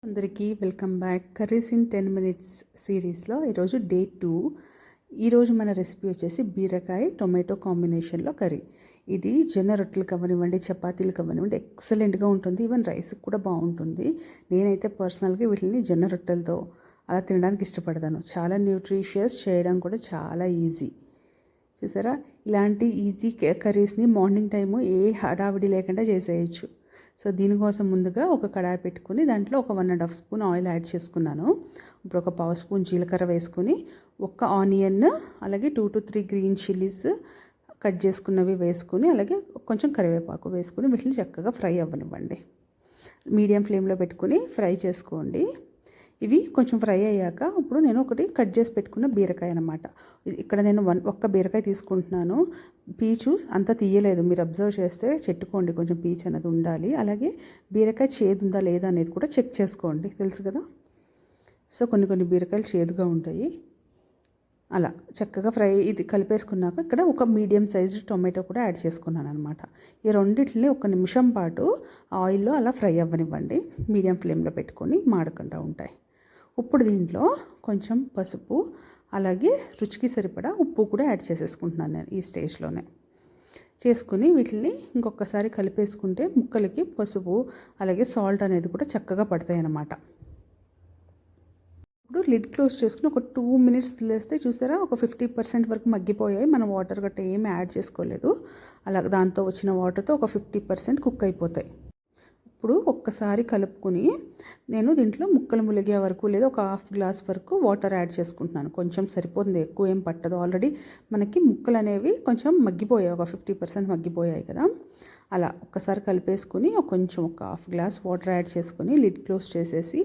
అందరికీ welcome back. Curries in 10 minutes సిరీస్లో ఈరోజు డే 2. ఈరోజు మన రెసిపీ వచ్చేసి బీరకాయ టొమాటో కాంబినేషన్లో కర్రీ. ఇది జొన్న రొట్టెలు కానివ్వండి, చపాతీలు కానివ్వండి, ఎక్సలెంట్గా ఉంటుంది. ఈవెన్ రైస్కి కూడా బాగుంటుంది. నేనైతే పర్సనల్గా వీటిని జొన్న రొట్టెలతో అలా తినడానికి ఇష్టపడతాను. చాలా న్యూట్రిషియస్, చేయడం కూడా చాలా ఈజీ. చూసారా, ఇలాంటి ఈజీ కర్రీస్ని మార్నింగ్ టైము ఏ హడావిడి లేకుండా చేసేయచ్చు. సో దీనికోసం ముందుగా ఒక కడాయి పెట్టుకుని దాంట్లో ఒక 1.5 స్పూన్ ఆయిల్ యాడ్ చేసుకున్నాను. ఇప్పుడు ఒక పావు స్పూన్ జీలకర్ర వేసుకుని, ఒక ఆనియన్, అలాగే 2 to 3 గ్రీన్ చిల్లీస్ కట్ చేసుకున్నవి వేసుకుని, అలాగే కొంచెం కరివేపాకు వేసుకుని వీటిని చక్కగా ఫ్రై అవ్వనివ్వండి. మీడియం ఫ్లేమ్లో పెట్టుకుని ఫ్రై చేసుకోండి. ఇవి కొంచెం ఫ్రై అయ్యాక ఇప్పుడు నేను ఒకటి కట్ చేసి పెట్టుకున్న బీరకాయ అనమాట. ఇక్కడ నేను ఒక్క బీరకాయ తీసుకుంటున్నాను. పీచు అంతా తీయలేదు, మీరు అబ్జర్వ్ చేస్తే చెట్టుకోండి, కొంచెం పీచు అనేది ఉండాలి. అలాగే బీరకాయ చేదు ఉందా లేదా అనేది కూడా చెక్ చేసుకోండి, తెలుసు కదా. సో కొన్ని బీరకాయలు చేదుగా ఉంటాయి. అలా చక్కగా ఫ్రై ఇది కలిపేసుకున్నాక ఇక్కడ ఒక మీడియం సైజు టొమాటో కూడా యాడ్ చేసుకున్నాను అనమాట. ఈ రెండింటిని 1 నిమిషం పాటు ఆయిల్లో అలా ఫ్రై అవ్వనివ్వండి. మీడియం ఫ్లేమ్లో పెట్టుకొని మాడకుండా ఉంటాయి. ఇప్పుడు దీంట్లో కొంచెం పసుపు, అలాగే రుచికి సరిపడా ఉప్పు కూడా యాడ్ చేసేసుకుంటున్నాను నేను ఈ స్టేజ్లోనే. చేసుకుని వీటిని ఇంకొకసారి కలిపేసుకుంటే ముక్కలకి పసుపు అలాగే సాల్ట్ అనేది కూడా చక్కగా పడతాయి అన్నమాట. ఇప్పుడు లిడ్ క్లోజ్ చేసుకుని ఒక 2 మినిట్స్ వదిలేస్తే చూసారా, ఒక 50% వరకు మగ్గిపోయాయి. మనం వాటర్ గట్ట ఏమి యాడ్ చేసుకోలేదు. అలా దాంతో వచ్చిన వాటర్తో ఒక 50% కుక్ అయిపోతాయి. ఇప్పుడు ఒక్కసారి కలుపుకుని నేను దీంట్లో ముక్కలు ములిగే వరకు లేదా ఒక 1/2 గ్లాస్ వరకు వాటర్ యాడ్ చేసుకుంటున్నాను. కొంచెం సరిపోతుంది, ఎక్కువ ఏం పట్టదు. ఆల్రెడీ మనకి ముక్కలు అనేవి కొంచెం మగ్గిపోయాయి, ఒక 50% మగ్గిపోయాయి కదా. అలా ఒక్కసారి కలిపేసుకుని కొంచెం ఒక 1/2 గ్లాస్ వాటర్ యాడ్ చేసుకుని లిడ్ క్లోజ్ చేసేసి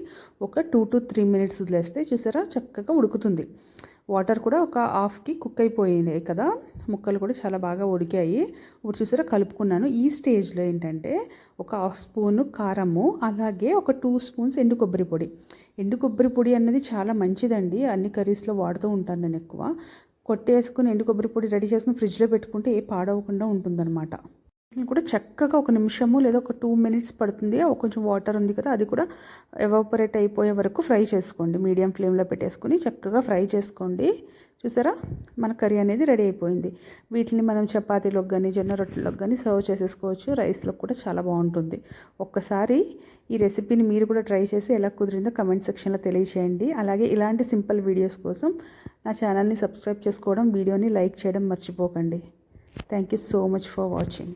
ఒక 2 to 3 మినిట్స్ వదిలేస్తే చూసారా చక్కగా ఉడుకుతుంది. వాటర్ కూడా ఒక హాఫ్కి కుక్ అయిపోయింది కదా, ముక్కలు కూడా చాలా బాగా ఉడికాయి. ఇప్పుడు చూసారా కలుపుకున్నాను. ఈ స్టేజ్లో ఏంటంటే ఒక 1/2 స్పూను కారము, అలాగే ఒక 2 స్పూన్స్ ఎండు కొబ్బరి పొడి. ఎండు కొబ్బరి పొడి అన్నది చాలా మంచిదండి, అన్ని కర్రీస్లో వాడుతూ ఉంటాను నేను ఎక్కువ. కొట్టేసుకుని ఎండు కొబ్బరి పొడి రెడీ చేసుకుని ఫ్రిడ్జ్లో పెట్టుకుంటే ఏ పాడవకుండా ఉంటుందన్నమాట. కూడా చక్కగా 1 నిమిషము లేదా ఒక 2 మినిట్స్ పడుతుంది. కొంచెం వాటర్ ఉంది కదా, అది కూడా ఎవాపరేట్ అయిపోయే వరకు ఫ్రై చేసుకోండి. మీడియం ఫ్లేమ్లో పెట్టేసుకుని చక్కగా ఫ్రై చేసుకోండి. చూసారా, మన కర్రీ అనేది రెడీ అయిపోయింది. వీటిని మనం చపాతీలోకి కానీ జొన్న రొట్టెలోకి కానీ సర్వ్ చేసేసుకోవచ్చు. రైస్లో కూడా చాలా బాగుంటుంది. ఒక్కసారి ఈ రెసిపీని మీరు కూడా ట్రై చేసి ఎలా కుదిరిందో కమెంట్ సెక్షన్లో తెలియచేయండి. అలాగే ఇలాంటి సింపుల్ వీడియోస్ కోసం నా ఛానల్ని సబ్స్క్రైబ్ చేసుకోవడం, వీడియోని లైక్ చేయడం మర్చిపోకండి. Thank you so much for watching.